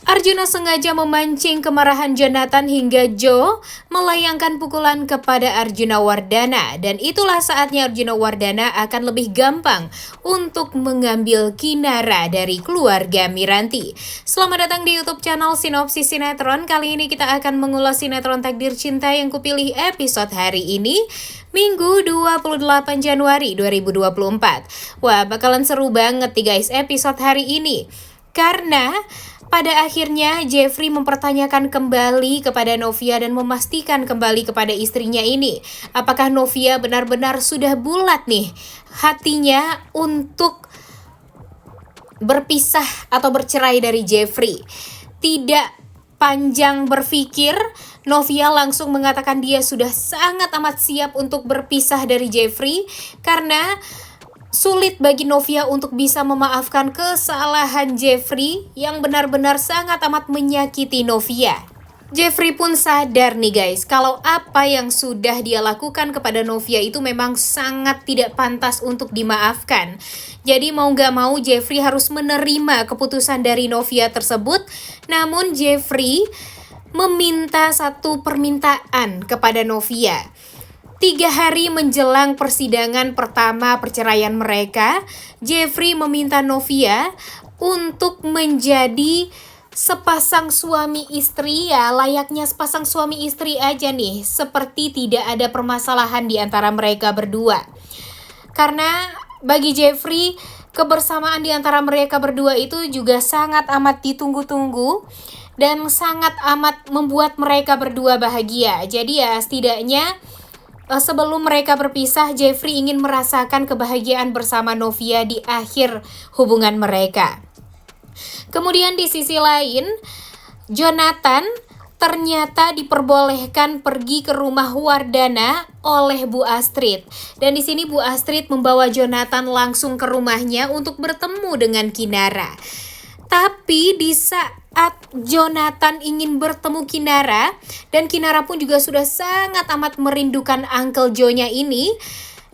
Arjuna sengaja memancing kemarahan Jonathan hingga Joe melayangkan pukulan kepada Arjuna Wardana, dan itulah saatnya Arjuna Wardana akan lebih gampang untuk mengambil Kinara dari keluarga Miranti. Selamat datang di YouTube channel Sinopsis Sinetron. Kali ini kita akan mengulas sinetron Takdir Cinta yang kupilih episode hari ini, Minggu 28 Januari 2024. Wah, bakalan seru banget nih guys episode hari ini. Karena pada akhirnya Jeffrey mempertanyakan kembali kepada Novia dan memastikan kembali kepada istrinya ini. Apakah Novia benar-benar sudah bulat nih hatinya untuk berpisah atau bercerai dari Jeffrey? Tidak panjang berpikir, Novia langsung mengatakan dia sudah sangat amat siap untuk berpisah dari Jeffrey karena sulit bagi Novia untuk bisa memaafkan kesalahan Jeffrey yang benar-benar sangat amat menyakiti Novia. Jeffrey pun sadar nih guys, kalau apa yang sudah dia lakukan kepada Novia itu memang sangat tidak pantas untuk dimaafkan. Jadi mau gak mau Jeffrey harus menerima keputusan dari Novia tersebut. Namun Jeffrey meminta satu permintaan kepada Novia. 3 hari menjelang persidangan pertama perceraian mereka, Jeffrey meminta Novia untuk menjadi sepasang suami istri, ya layaknya sepasang suami istri aja nih, seperti tidak ada permasalahan di antara mereka berdua. Karena bagi Jeffrey, kebersamaan di antara mereka berdua itu juga sangat amat ditunggu-tunggu dan sangat amat membuat mereka berdua bahagia. Jadi ya setidaknya sebelum mereka berpisah, Jeffrey ingin merasakan kebahagiaan bersama Novia di akhir hubungan mereka. Kemudian di sisi lain, Jonathan ternyata diperbolehkan pergi ke rumah Wardana oleh Bu Astrid. Dan di sini Bu Astrid membawa Jonathan langsung ke rumahnya untuk bertemu dengan Kinara. Tapi di saat Jonathan ingin bertemu Kinara, dan Kinara pun juga sudah sangat amat merindukan Uncle Joe-nya ini,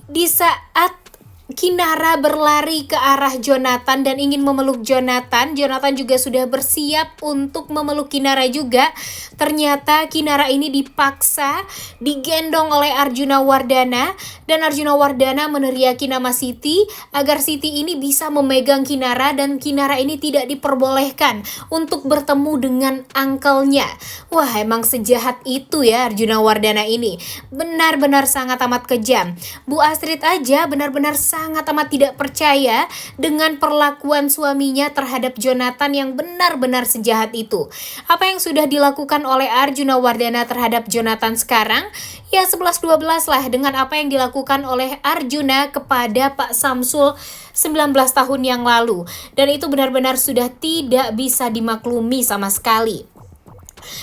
di saat Kinara berlari ke arah Jonathan dan ingin memeluk Jonathan, Jonathan juga sudah bersiap untuk memeluk Kinara juga. Ternyata Kinara ini dipaksa digendong oleh Arjuna Wardana, dan Arjuna Wardana meneriaki nama Siti agar Siti ini bisa memegang Kinara, dan Kinara ini tidak diperbolehkan untuk bertemu dengan uncle-nya. Wah, emang sejahat itu ya Arjuna Wardana ini. Benar-benar sangat amat kejam. Bu Astrid aja benar-benar sangat amat tidak percaya dengan perlakuan suaminya terhadap Jonathan yang benar-benar sejahat itu. Apa yang sudah dilakukan oleh Arjuna Wardana terhadap Jonathan sekarang? Ya 11-12 lah dengan apa yang dilakukan oleh Arjuna kepada Pak Samsul 19 tahun yang lalu. Dan itu benar-benar sudah tidak bisa dimaklumi sama sekali.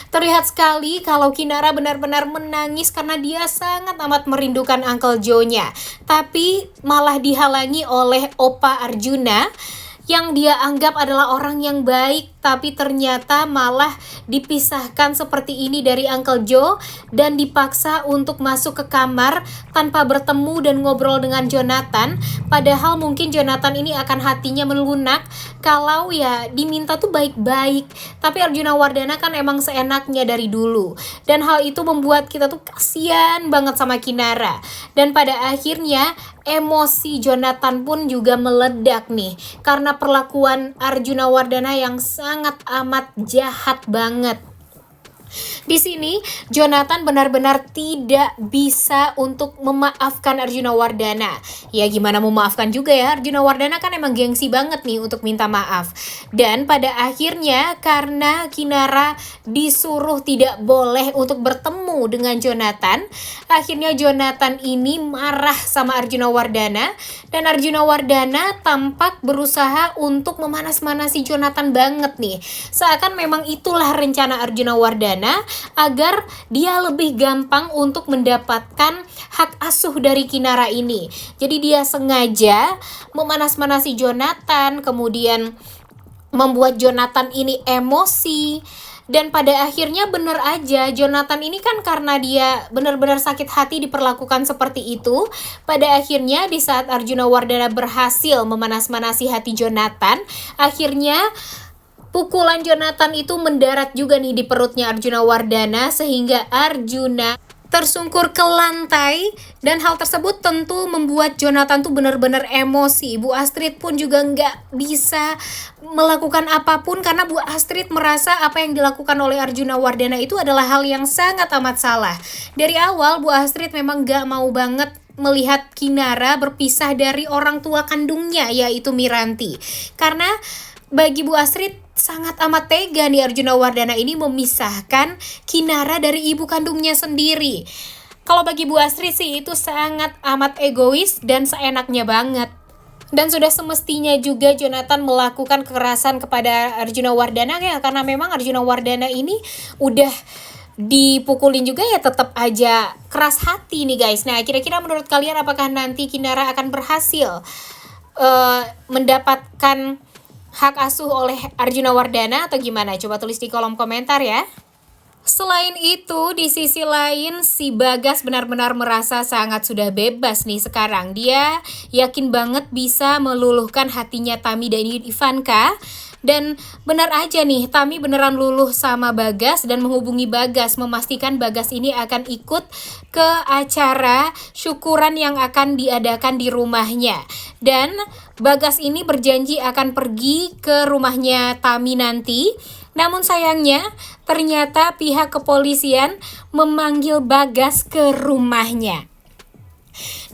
Terlihat sekali kalau Kinara benar-benar menangis karena dia sangat amat merindukan Uncle Joe-nya. Tapi malah dihalangi oleh Opa Arjuna yang dia anggap adalah orang yang baik, tapi ternyata malah dipisahkan seperti ini dari Uncle Joe dan dipaksa untuk masuk ke kamar tanpa bertemu dan ngobrol dengan Jonathan. Padahal mungkin Jonathan ini akan hatinya melunak kalau ya diminta tuh baik-baik. Tapi Arjuna Wardana kan emang seenaknya dari dulu. Dan hal itu membuat kita tuh kasihan banget sama Kinara. Dan pada akhirnya emosi Jonathan pun juga meledak nih karena perlakuan Arjuna Wardana yang sangat amat jahat banget. Di sini Jonathan benar-benar tidak bisa untuk memaafkan Arjuna Wardana. Ya gimana memaafkan juga ya, Arjuna Wardana kan emang gengsi banget nih untuk minta maaf. Dan pada akhirnya karena Kinara disuruh tidak boleh untuk bertemu dengan Jonathan, akhirnya Jonathan ini marah sama Arjuna Wardana. Dan Arjuna Wardana tampak berusaha untuk memanas-manasi Jonathan banget nih. Seakan memang itulah rencana Arjuna Wardana agar dia lebih gampang untuk mendapatkan hak asuh dari Kinara ini. Jadi dia sengaja memanas-manasi Jonathan, kemudian membuat Jonathan ini emosi. Dan pada akhirnya bener aja Jonathan ini kan karena dia benar-benar sakit hati diperlakukan seperti itu. Pada akhirnya di saat Arjuna Wardana berhasil memanas-manasi hati Jonathan, akhirnya pukulan Jonathan itu mendarat juga nih di perutnya Arjuna Wardana sehingga Arjuna tersungkur ke lantai, dan hal tersebut tentu membuat Jonathan tuh benar-benar emosi. Bu Astrid pun juga nggak bisa melakukan apapun karena Bu Astrid merasa apa yang dilakukan oleh Arjuna Wardana itu adalah hal yang sangat amat salah. Dari awal Bu Astrid memang nggak mau banget melihat Kinara berpisah dari orang tua kandungnya, yaitu Miranti. Karena bagi Bu Astrid sangat amat tega nih Arjuna Wardana ini memisahkan Kinara dari ibu kandungnya sendiri. Kalau bagi Bu Astrid sih itu sangat amat egois dan seenaknya banget. Dan sudah semestinya juga Jonathan melakukan kekerasan kepada Arjuna Wardana ya, karena memang Arjuna Wardana ini udah dipukulin juga ya tetap aja keras hati nih guys. Nah, kira-kira menurut kalian apakah nanti Kinara akan berhasil mendapatkan hak asuh oleh Arjuna Wardana atau gimana? Coba tulis di kolom komentar ya. Selain itu, di sisi lain si Bagas benar-benar merasa sangat sudah bebas nih sekarang. Dia yakin banget bisa meluluhkan hatinya Tami dan Ivanka. Dan benar aja nih, Tami beneran luluh sama Bagas dan menghubungi Bagas, memastikan Bagas ini akan ikut ke acara syukuran yang akan diadakan di rumahnya. Dan Bagas ini berjanji akan pergi ke rumahnya Tami nanti. Namun sayangnya, ternyata pihak kepolisian memanggil Bagas ke rumahnya.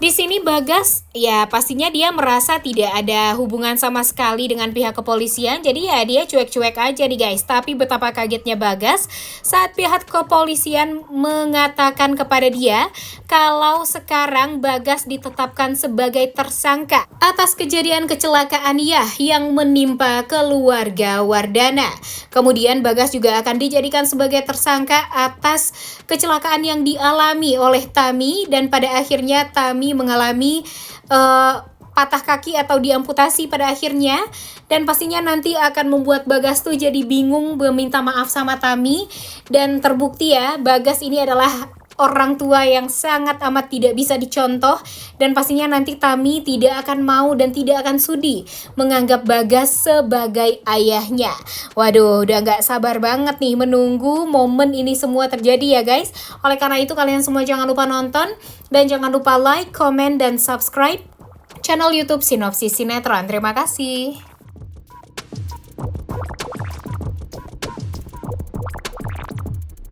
Di sini Bagas ya pastinya dia merasa tidak ada hubungan sama sekali dengan pihak kepolisian, jadi ya dia cuek-cuek aja nih guys. Tapi betapa kagetnya Bagas saat pihak kepolisian mengatakan kepada dia kalau sekarang Bagas ditetapkan sebagai tersangka atas kejadian kecelakaan yang menimpa keluarga Wardana. Kemudian Bagas juga akan dijadikan sebagai tersangka atas kecelakaan yang dialami oleh Tami, dan pada akhirnya Tami mengalami patah kaki atau diamputasi pada akhirnya, dan pastinya nanti akan membuat Bagas tuh jadi bingung meminta maaf sama Tami. Dan terbukti ya, Bagas ini adalah orang tua yang sangat amat tidak bisa dicontoh, dan pastinya nanti Tami tidak akan mau dan tidak akan sudi menganggap Bagas sebagai ayahnya. Waduh, udah gak sabar banget nih menunggu momen ini semua terjadi ya guys. Oleh karena itu kalian semua jangan lupa nonton, dan jangan lupa like, comment, dan subscribe channel YouTube Sinopsis Sinetron. Terima kasih.